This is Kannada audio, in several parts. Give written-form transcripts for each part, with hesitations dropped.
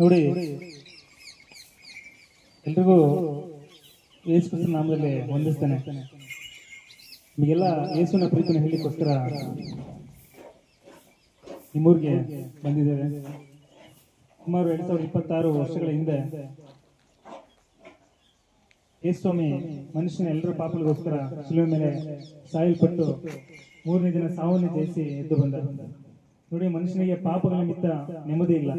ನೋಡಿ, ಎಲ್ರಿಗೂ ಯೇಸು ಕ್ರಿಸ್ತನ ನಾಮದಲ್ಲಿ ವಂದಿಸ್ತೇನೆ. ನಿಮಗೆಲ್ಲ ಯೇಸುವಿನ ಪ್ರೀತಿನ ಹೇಳಿಕೋಸ್ಕರ ನಿಮ್ಮೂರಿಗೆ ಬಂದಿದ್ದೇವೆ. ಸುಮಾರು 2026 ವರ್ಷಗಳ ಹಿಂದೆ ಯೇಸು ಸ್ವಾಮಿ ಮನುಷ್ಯನ ಎಲ್ಲರ ಪಾಪಗಳಿಗೋಸ್ಕರ ಶಿಲುಬೆ ಮೇಲೆ ಸಾಯಲ್ಪಟ್ಟು 3ನೇ ದಿನ ಸಾವನ್ನು ಜಯಿಸಿ ಎದ್ದು ಬಂದ. ನೋಡಿ, ಮನುಷ್ಯನಿಗೆ ಪಾಪಗಳ ನಿಮಿತ್ತ ನೆಮ್ಮದಿ ಇಲ್ಲ.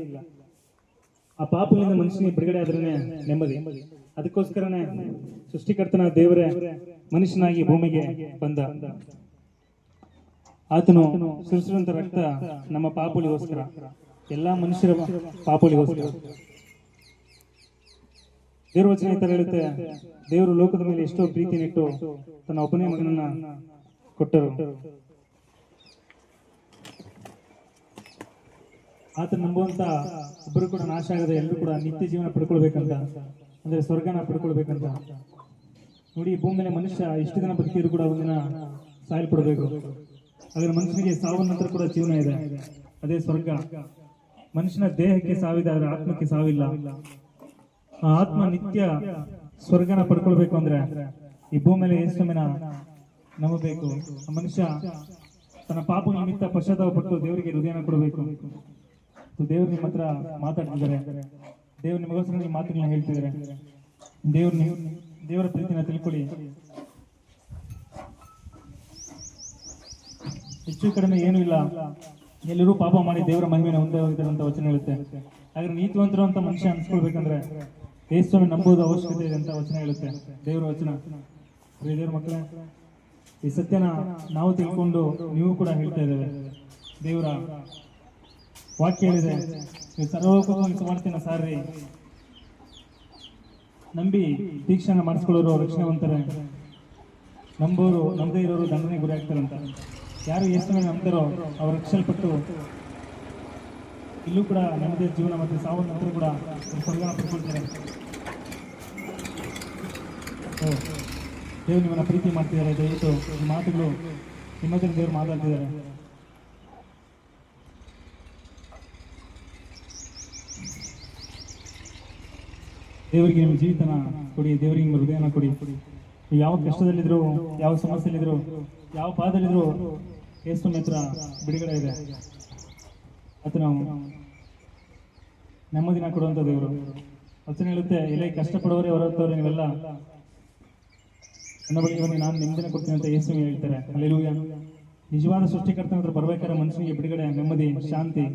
ಆ ಪಾಪಗಳಿಂದ ಮನುಷ್ಯನಿಗೆ ಬಿಡುಗಡೆ ಆದ್ರೇನೆ ನೆಮ್ಮದಿ. ಅದಕ್ಕೋಸ್ಕರನೇ ಸೃಷ್ಟಿಕರ್ತನ ದೇವರೇ ಮನುಷ್ಯನಾಗಿ ಭೂಮಿಗೆ ಬಂದ. ಆತನು ಸುರಿಸಿರುವಂತ ರಕ್ತ ನಮ್ಮ ಪಾಪಗಳಿಗೋಸ್ಕರ, ಎಲ್ಲಾ ಮನುಷ್ಯರ ಪಾಪಗಳಿಗೋಸ್ಕರ. ದೇವರ ವಚನ ಈ ತರ ಹೇಳುತ್ತೆ, ದೇವರು ಲೋಕದ ಮೇಲೆ ಎಷ್ಟೋ ಪ್ರೀತಿನಿಟ್ಟು ತನ್ನ ಒಬ್ಬನೇ ಮಗನನ್ನ ಕೊಟ್ಟರು. ಆತ ನಂಬುವಂತ ಒಬ್ಬರು ಕೂಡ ನಾಶ ಆಗದೆ ಎಲ್ಲರೂ ಕೂಡ ನಿತ್ಯ ಜೀವನ ಪಡ್ಕೊಳ್ಬೇಕಂತ, ಅಂದ್ರೆ ಸ್ವರ್ಗನ ಪಡ್ಕೊಳ್ಬೇಕಂತ. ನೋಡಿ, ಭೂಮಿ ಮೇಲೆ ಮನುಷ್ಯ ಇಷ್ಟು ದಿನ ಬದುಕಿದ್ರು ಕೂಡ ಒಂದಿನ ಸಾಯಲ್ಪಡಬೇಕು. ಅದರ ಮನುಷ್ಯನಿಗೆ ಸಾವು ನಂತರ ಕೂಡ ಜೀವನ ಇದೆ, ಅದೇ ಸ್ವರ್ಗ. ಮನುಷ್ಯನ ದೇಹಕ್ಕೆ ಸಾವಿದೆ, ಅದರ ಆತ್ಮಕ್ಕೆ ಸಾವಿಲ್ಲ. ಆ ಆತ್ಮ ನಿತ್ಯ ಸ್ವರ್ಗನ ಪಡ್ಕೊಳ್ಬೇಕು ಅಂದ್ರೆ ಈ ಭೂಮಿ ಮೇಲೆ ಯೇಸುವಿನ ನಂಬಬೇಕು. ಆ ಮನುಷ್ಯ ತನ್ನ ಪಾಪ ನಿಮಿತ್ತ ಪಶ್ಚಾತ್ತಾಪ ಪಟ್ಟು ದೇವರಿಗೆ ಹೃದಯನ ಕೊಡಬೇಕು. ದೇವ್ರು ನಿಮ್ಮ ಹತ್ರ ಮಾತಾಡ್ತಿದ್ದಾರೆ, ದೇವ್ರು ನಿಮಗೋಸ್ಕರ ನಿಮ್ಮ ಮಾತುಗಳನ್ನ ಹೇಳ್ತಿದ್ದಾರೆ. ದೇವರ ಪ್ರೀತಿನ ತಿಳ್ಕೊಳ್ಳಿ. ಹೆಚ್ಚು ಕಡಿಮೆ ಏನೂ ಇಲ್ಲ, ಎಲ್ಲರೂ ಪಾಪ ಮಾಡಿ ದೇವರ ಮಹಿಮೆನ ಹೊಂದೇ ಹೋಗಿದ್ದಾರೆ ಅಂತ ವಚನ ಹೇಳುತ್ತೆ. ಹಾಗಾದ್ರೆ ನೀತಿವಂತರು ಅಂತ ಮನುಷ್ಯ ಅನ್ಸ್ಕೊಳ್ಬೇಕಂದ್ರೆ ಯೇಸುವನ್ನು ನಂಬುವುದು ಅವಶ್ಯಕತೆ ಇದೆ ಅಂತ ವಚನ ಹೇಳುತ್ತೆ, ದೇವರ ವಚನ. ದೇವರ ಮಕ್ಕಳೇ, ಈ ಸತ್ಯನ ನಾವು ತಿಳ್ಕೊಂಡು ನೀವು ಕೂಡ ಹೇಳ್ತಾ ಇದ್ದೇವೆ. ದೇವರ ವಾಕ್ಯ ಹೇಳಿದೆ, ನೀವು ಸರ್ವೋಪಯೋಗಿ ಸುವಾರ್ತೆನ ಸಾರ್ರಿ, ನಂಬಿ ದೀಕ್ಷಾನ ಮಾಡಿಸ್ಕೊಳ್ಳೋರು ರಕ್ಷಣೆವಂತಾರೆ, ನಂಬೋರು ನಂಬದೇ ಇರೋರು ದಂಡನೆ ಗುರಿ ಆಗ್ತಾರಂತ. ಯಾರು ಯೇಸುವನ್ನು ನಂಬ್ತಾರೋ ಅವ್ರು ರಕ್ಷಲ್ಪಟ್ಟು ಇಲ್ಲೂ ಕೂಡ ನೆಮ್ಮದಿಯ ಜೀವನ ಮತ್ತು ಸಾವು ನಂತರ ಕೂಡ ಸ್ವರ್ಗನ ಪಡ್ಕೊಳ್ತಾರೆ. ದೇವ್ರು ನಿಮ್ಮನ್ನ ಪ್ರೀತಿ ಮಾಡ್ತಿದ್ದಾರೆ. ದಯವಿಟ್ಟು ಈ ಮಾತುಗಳು ನಿಮ್ಮ ಹತ್ರ ದೇವ್ರು ಮಾತಾಡ್ತಿದ್ದಾರೆ. ದೇವರಿಗೆ ನಿಮ್ಮ ಜೀವಿತನ ಕೊಡಿ, ದೇವರಿಗೆ ನಿಮ್ಮ ಹೃದಯನ ಕೊಡಿ. ಯಾವ ಕಷ್ಟದಲ್ಲಿದ್ರು, ಯಾವ ಸಮಸ್ಯೆಯಲ್ಲಿದ್ರು, ಯಾವ ಪಾದಲ್ಲಿದ್ರು ಯೇಸು ಹತ್ರ ಬಿಡುಗಡೆ ಇದೆ. ಆತನು ನೆಮ್ಮದಿನ ಕೊಡುವಂತ ದೇವರು. ವಚನ ಹೇಳುತ್ತೆ, ಎಲೆ ಕಷ್ಟಪಡುವವರೇ ಹೊರತವ್ರೆ ನೀವೆಲ್ಲ ನನ್ನ ಬಳಿ ಬನ್ನಿ, ನಾನು ನೆಮ್ಮದಿನ ಕೊಡ್ತೀನಿ ಅಂತ ಯೇಸು ಹೇಳ್ತಾರೆ. ಹಲ್ಲೆಲೂಯಾ. ನಿಜವಾದ ಸೃಷ್ಟಿಕರ್ತನ ಹತ್ರ ಬರ್ಬೇಕಾದ್ರೆ ಮನುಷ್ಯನಿಗೆ ಬಿಡುಗಡೆ, ನೆಮ್ಮದಿ, ಶಾಂತಿ